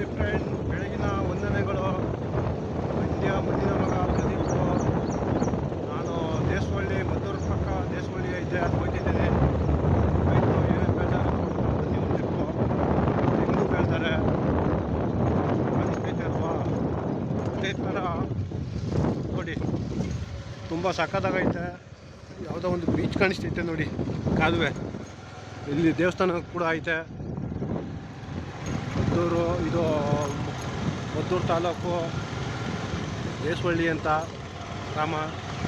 My friend, ಬೆಳಗಿನ ವಂದನೆಗಳು. ಮಂಡ್ಯ ಮುಂದಿನ ಮಗ ಪ್ರದೀಪ್. ನಾನು ದೇಶವಳ್ಳಿ, ಮದ್ದೂರು ಪಕ್ಕ ದೇಶವಳ್ಳಿ ಇದೆ, ಅದು ಹೋಗ್ತಿದ್ದೇನೆ. ರೈತರು ಏನೇನು ಬೆಳ್ತಾರೆ ಬನ್ನಿ ಒಂದು ಟ್ರಿಪ್ಪು. ತೆಂಗು ಬೆಳ್ತಾರೆ, ಕಾಣಿಸ್ತೈತೆ ಅಲ್ವಾ? ಅದೇ ಥರ ನೋಡಿ, ತುಂಬ ಸಕ್ಕತ್ತಾಗೈತೆ. ಯಾವುದೋ ಒಂದು ಬೀಚ್ ಕಾಣಿಸ್ತೈತೆ ನೋಡಿ, ಕಾಲುವೆ. ಇಲ್ಲಿ ದೇವಸ್ಥಾನ ಕೂಡ ಐತೆ. ಇದು ಮದ್ದೂರು ತಾಲೂಕು, ದೇಶವಳ್ಳಿ ಅಂತ ಗ್ರಾಮ.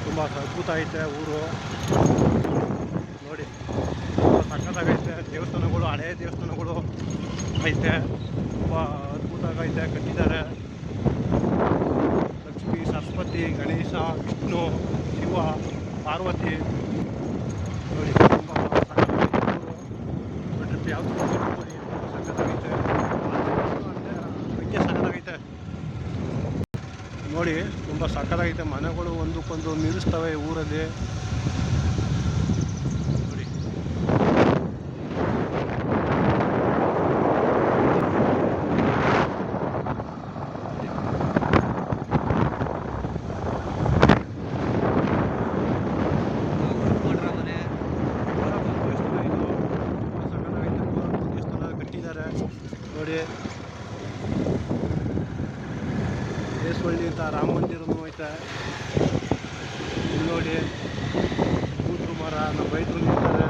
ತುಂಬ ಅದ್ಭುತ ಐತೆ ಊರು ನೋಡಿ, ತುಂಬ ಸಕ್ಕತ್ತಾಗೈತೆ. ದೇವಸ್ಥಾನಗಳು, ಹಳೆಯ ದೇವಸ್ಥಾನಗಳು ಐತೆ, ತುಂಬ ಅದ್ಭುತವಾಗೈತೆ. ಕಟ್ಟಿದ್ದಾರೆ. ಲಕ್ಷ್ಮೀ, ಸರಸ್ವತಿ, ಗಣೇಶ, ವಿಷ್ಣು, ಶಿವ, ಪಾರ್ವತಿ ನೋಡಿ, ತುಂಬ ಸಕ್ಕತ್ತಾಗೈತೆ ಊರು. ಟ್ರಿಪ್ ಯಾವುದು ನೋಡಿ, ಸಕ್ಕತ್ತಾಗೈತೆ. ಸಕ್ಕತ್ತಾಗೈತೆ ನೋಡಿ, ತುಂಬ ಸಕ್ಕತ್ತಾಗೈತೆ. ಮನೆಗಳು ಒಂದಕ್ಕೊಂದು ನಿಲ್ಲಿಸ್ತವೆ ಊರಲ್ಲಿ ನೋಡಿ. ಕಟ್ಟಿದ್ದಾರೆ ನೋಡಿ. ದೇಶವಳ್ಳಿ ಅಂತ ರಾಮ ಮಂದಿರನೂ ಐತೆ. ಇಲ್ಲಿ ನೋಡಿ, ಕೂತ್ರು ಮರ, ನಮ್ಮ ರೈತರು ನಿಂತಾರೆ.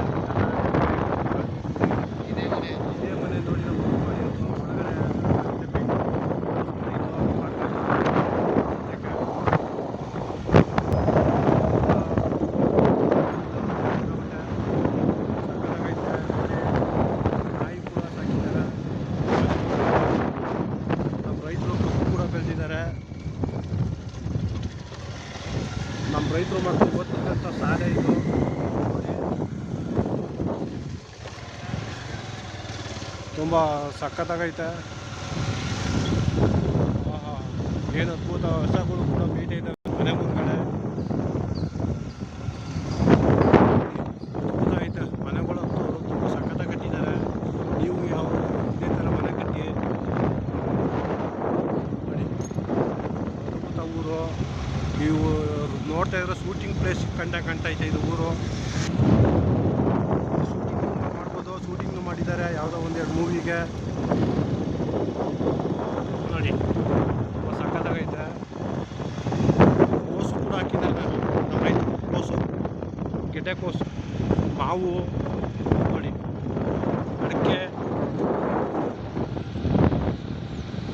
ಇದೇ ಮನೆ ನೋಡಿ, ನಮ್ಮ ಒಳಗಡೆ ನಾಯಿ ಕೂಡ ಸಾಕಿದ್ದಾರೆ. ನಮ್ಮ ರೈತರು ಕಬ್ಬು ಕೂಡ ಬೆಳೆದಿದ್ದಾರೆ. ನಮ್ಮ ರೈತರು ಮಕ್ಕಳು ಓದ್ತಿದ್ದಂಥ ಶಾಲೆ ಇದು ನೋಡಿ, ತುಂಬ ಸಖತ್ತಾಗೈತೆ. ಏನು ಅದ್ಭುತ. ಹಸಗಳು ಕೂಡ ಮೇಯ್ತಾ ಇದ್ದಾವೆ ಮನೆ ಮುಂದ್ಗಡೆ. ಅದ್ಭುತ ಐತೆ. ಮನೆಗಳಂತೂ ತುಂಬ ಸಖತ್ತಾಗಿ ಕಟ್ಟಿದ್ದಾರೆ. ನೀವು ಯಾವ ಇದೇ ಥರ ಮನೆ ಕಟ್ಟಿ ನೋಡಿ, ಅದ್ಭುತ ಊರು. ನೀವು ನೋಡ್ತಾ ಇದ್ರೆ ಶೂಟಿಂಗ್ ಪ್ಲೇಸ್ ಕಾಣ್ತೈತೆ ಇದು ಊರು. ಶೂಟಿಂಗ್ ಮಾಡ್ಬೋದು, ಶೂಟಿಂಗ್ ಮಾಡಿದ್ದಾರೆ ಯಾವುದೋ ಒಂದೆರಡು ಮೂವಿಗೆ ನೋಡಿ, ತುಂಬ ಸಕ್ಕತ್ತಾಗೈತೆ. ಕೋಸು ಕೂಡ ಹಾಕಿದ್ದಾರೆ ನಮ್ಮ ರೈತರು. ಕೋಸು, ಗೆಡ್ಡೆ ಕೋಸು, ಮಾವು ನೋಡಿ, ಅಡಿಕೆ,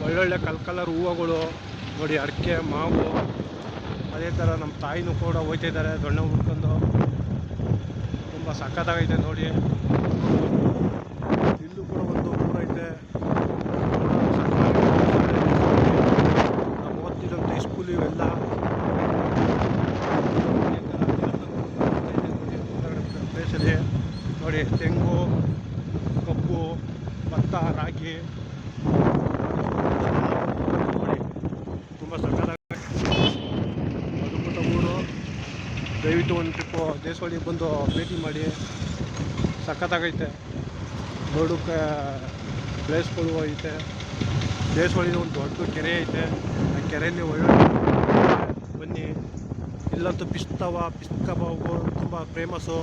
ಒಳ್ಳೊಳ್ಳೆ ಕಲರ್ ಹೂವುಗಳು ನೋಡಿ. ಅಡಿಕೆ, ಮಾವು, ಅದೇ ಥರ ನಮ್ಮ ತಾಯಿನೂ ಕೂಡ ಹೋಗ್ತಾಯಿದ್ದಾರೆ ದೊಣ್ಣೆ ಹುಡ್ಕೊಂಡು. ತುಂಬ ಸಕ್ಕತ್ತಾಗೈತೆ ನೋಡಿ. ಇಲ್ಲೂ ಕೂಡ ಒಂದು ಊರೈತೆ. ನಾವು ಓದ್ತಿದ್ದಂಥ ಸ್ಕೂಲ್ ಇವೆಲ್ಲ ಪ್ಲೇಸಲ್ಲಿ ನೋಡಿ. ತೆಂಗು, ಕಬ್ಬು, ಭತ್ತ, ರಾಗಿ ನೋಡಿ, ತುಂಬ ಸಕ್ಕತ್ತಾಗಿ. ದಯವಿಟ್ಟು ಒಂದು ಟ್ರಿಪ್ಪು ದೇಶವಳ್ಳಿಗೆ ಬಂದು ಭೇಟಿ ಮಾಡಿ. ಸಖತ್ತಾಗೈತೆ. ನೋಡೋಕ್ಕೆ ಪ್ಲೇಸ್ಗಳು ಐತೆ. ದೇಶವಳ್ಳಿನ ಒಂದು ದೊಡ್ಡ ಕೆರೆ ಐತೆ. ಆ ಕೆರೆಯಲ್ಲಿ ಒಳ್ಳೊಳ್ಳೆ ಬನ್ನಿ. ಇಲ್ಲಂತೂ ಪಿಸ್ ಕಬಾಬು ತುಂಬ ಫೇಮಸ್ಸು.